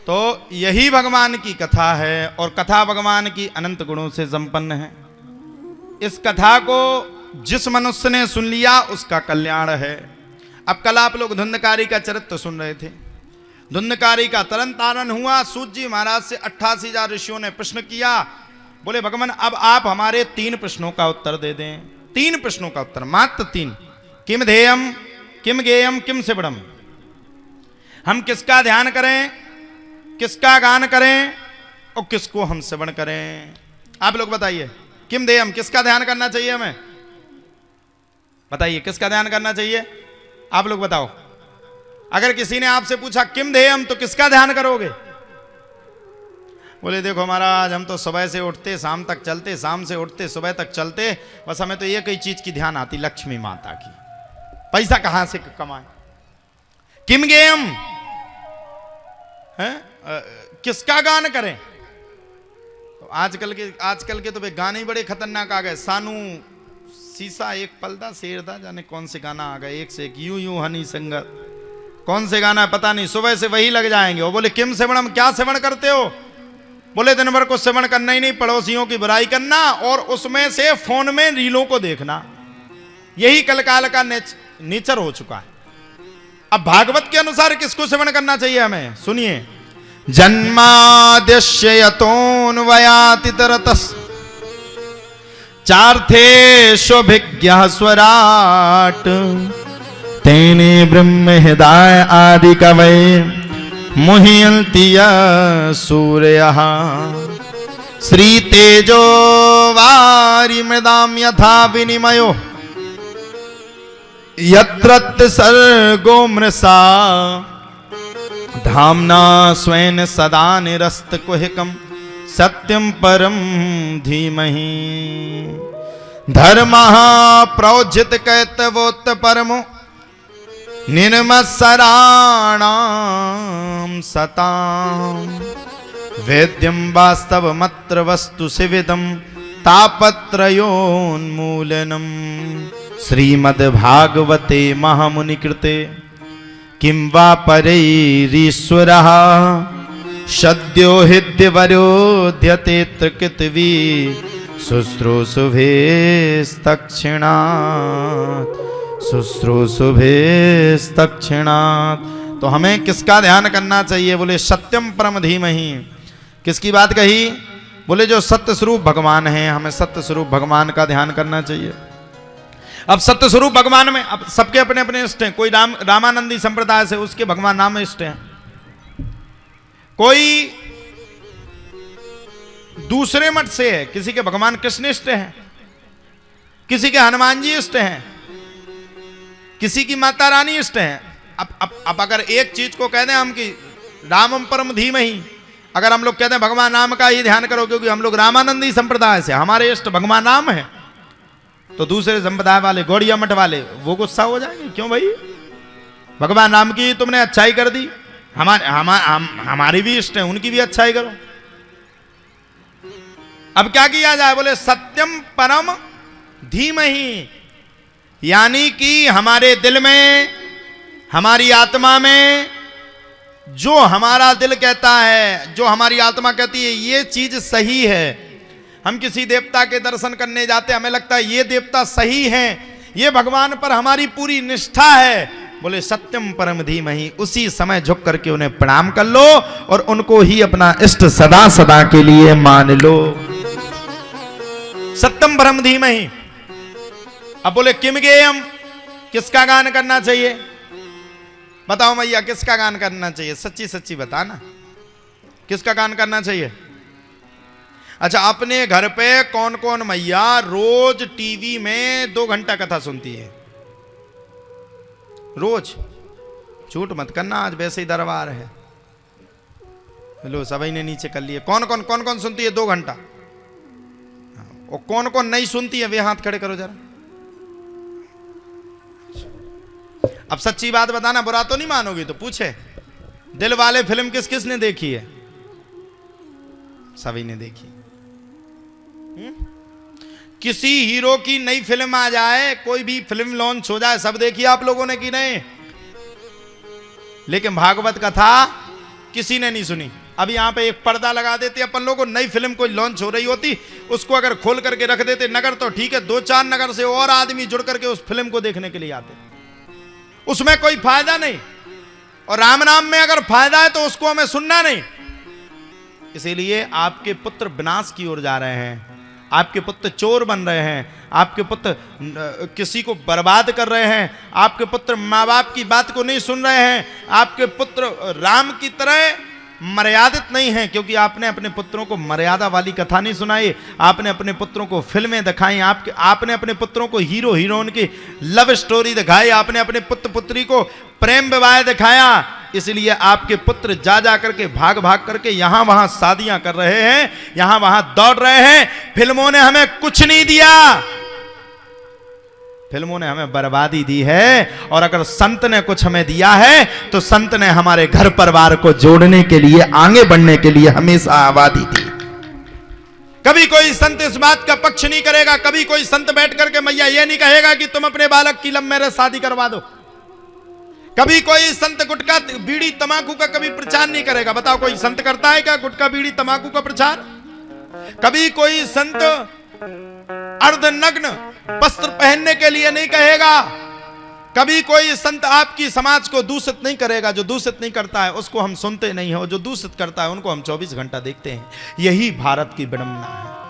तो यही भगवान की कथा है और कथा भगवान की अनंत गुणों से संपन्न है। इस कथा को जिस मनुष्य ने सुन लिया उसका कल्याण है। अब कल आप लोग धुंधकारी का चरित्र सुन रहे थे। धुंधकारी का तरन तारण हुआ। सूत जी महाराज से 88,000 ऋषियों ने प्रश्न किया। बोले भगवान अब आप हमारे 3 प्रश्नों का उत्तर दे दें। 3 प्रश्नों का उत्तर, मात्र 3। किम ध्येयम, किम गेयम, किम सेवणम। हम किसका ध्यान करें, किसका गान करें और किसको हम श्रवण करें। आप लोग बताइए, किम ध्येयम, किसका ध्यान करना चाहिए हमें? बताइए किसका ध्यान करना चाहिए? आप लोग बताओ। अगर किसी ने आपसे पूछा किम ध्येयम तो किसका ध्यान करोगे? बोले देखो महाराज हम तो सुबह से उठते शाम तक चलते, शाम से उठते सुबह तक चलते, बस हमें तो एक ही चीज की ध्यान आती, लक्ष्मी माता की। पैसा कहां से कमाए। किम गेयम है, किसका गान करें? तो आजकल के तो वे गाने ही बड़े खतरनाक आ गए। सानू सीसा एक पलदा शेरदा, जाने कौन से गाना आ गए, एक से एक। यूं यूं हनी संगत, कौन से गाना है पता नहीं, सुबह से वही लग जाएंगे। वो बोले किम सेवणम, क्या सेवन करते हो? बोले दिन भर को सेवन करना ही नहीं, पड़ोसियों की बुराई करना और उसमें से फोन में रीलों को देखना। यही कलकाल का नेचर हो चुका है। अब भागवत के अनुसार किसको सेवन करना चाहिए हमें? सुनिए। जन्माद्यस्य यतोऽन्वयात् तरतस् चार्थेष्वभिज्ञः स्वराट् तेने ब्रह्म हृदय आदि कवये मुह्यन्ति सूरयः श्रीतेजो वारिमृदां यथा विनिमयो यत्र सर्गो मृषा धाम्ना स्वेन सदा निरस्तकुहकं सत्यं परं धीमहि धर्मः प्रोज्झित कैतवोत्त परमो निर्मत्सराणां सतां वेद्यं वास्तवमत्र वस्तु शिविदं तापत्रयोन्मूलनम् श्रीमद्भागवते महामुनिकृते किं वा परैरीश्वरः सद्यो हृद्यवरोध्यते कृतवी शुश्रूषुभेस्तक्षिणात्। तो हमें किसका ध्यान करना चाहिए? बोले सत्यम परम धीमहि। किसकी बात कही? बोले जो सत्य स्वरूप भगवान है, हमें सत्य स्वरूप भगवान का ध्यान करना चाहिए। अब सत्य स्वरूप भगवान में अब सबके अपने अपने इष्ट हैं। कोई रामानंदी संप्रदाय से, उसके भगवान नाम इष्ट हैं। कोई दूसरे मठ से है, किसी के भगवान कृष्ण इष्ट हैं, किसी के हनुमान जी इष्ट हैं, किसी की माता रानी इष्ट हैं। अब अगर एक चीज को कह दें हम कि रामम परम धीमहि, अगर हम लोग कहते हैं भगवान नाम का ही ध्यान करो क्योंकि हम लोग रामानंदी संप्रदाय से, हमारे इष्ट भगवान नाम है, तो दूसरे संप्रदाय वाले, गौड़िया मठ वाले, वो गुस्सा हो जाएंगे। क्यों भाई, भगवान राम की तुमने अच्छाई कर दी, हमारी भी इष्ट है, उनकी भी अच्छाई करो। अब क्या किया जाए? बोले सत्यम परम धीमहि, यानी कि हमारे दिल में, हमारी आत्मा में जो हमारा दिल कहता है, जो हमारी आत्मा कहती है ये चीज सही है। हम किसी देवता के दर्शन करने जाते, हमें लगता है ये देवता सही है, ये भगवान पर हमारी पूरी निष्ठा है। बोले सत्यम परम धीमहि, उसी समय झुक करके उन्हें प्रणाम कर लो और उनको ही अपना इष्ट सदा सदा के लिए मान लो। सत्यम परम धीमहि। अब बोले किम गेयम, किसका गान करना चाहिए? बताओ मैया किसका गान करना चाहिए? सच्ची सच्ची बताना, किसका गान करना चाहिए? अच्छा, अपने घर पे कौन कौन मैया रोज टीवी में 2 घंटा कथा सुनती है? रोज? झूठ मत करना, आज वैसे ही दरबार है। लो सभी ने नीचे कर लिए। कौन कौन सुनती है 2 घंटा? और कौन कौन नहीं सुनती है वे हाथ खड़े करो जरा। अब सच्ची बात बताना, बुरा तो नहीं मानोगी तो पूछे। दिल वाले फिल्म किस किस ने देखी है? सभी ने देखी। किसी हीरो की नई फिल्म आ जाए, कोई भी फिल्म लॉन्च हो जाए, सब देखी आप लोगों ने कि नहीं? लेकिन भागवत कथा किसी ने नहीं सुनी। अब यहाँ पे एक पर्दा लगा देते अपन लोगों, नई फिल्म कोई लॉन्च हो रही होती, उसको अगर खोल करके रख देते नगर तो ठीक है, 2-4 नगर से और आदमी जुड़ करके उस फिल्म को देखने के लिए आते, उसमें कोई फायदा नहीं। और राम नाम में अगर फायदा है तो उसको हमें सुनना नहीं। इसीलिए आपके पुत्र विनाश की ओर जा रहे हैं, आपके पुत्र चोर बन रहे हैं, आपके पुत्र किसी को बर्बाद कर रहे हैं, आपके पुत्र माँ बाप की बात को नहीं सुन रहे हैं, आपके पुत्र राम की तरह मर्यादित नहीं हैं, क्योंकि आपने अपने पुत्रों को मर्यादा वाली कथा नहीं सुनाई, आपने अपने पुत्रों को फिल्में दिखाई, आपने अपने पुत्रों को हीरो हीरोइन की लव स्टोरी दिखाई, आपने अपने पुत्र पुत्री को प्रेम विवाह दिखाया। इसलिए आपके पुत्र जा जा करके भाग भाग करके यहां वहां शादियां कर रहे हैं, यहां वहां दौड़ रहे हैं। फिल्मों ने हमें कुछ नहीं दिया, फिल्मों ने हमें बर्बादी दी है। और अगर संत ने कुछ हमें दिया है तो संत ने हमारे घर परिवार को जोड़ने के लिए, आगे बढ़ने के लिए हमेशा आबादी दी। कभी कोई संत इस बात का पक्ष नहीं करेगा, कभी कोई संत बैठ करके मैया ये नहीं कहेगा कि तुम अपने बालक की लव मैरिज शादी करवा दो। कभी कोई संत गुटखा बीड़ी तंबाकू का कभी प्रचार नहीं करेगा। बताओ कोई संत करता है क्या गुटखा बीड़ी तंबाकू का प्रचार? कभी कोई संत अर्धनग्न वस्त्र पहनने के लिए नहीं कहेगा। कभी कोई संत आपकी समाज को दूषित नहीं करेगा। जो दूषित नहीं करता है उसको हम सुनते नहीं हो, जो दूषित करता है उनको हम 24 घंटा देखते हैं। यही भारत की विडंबना है।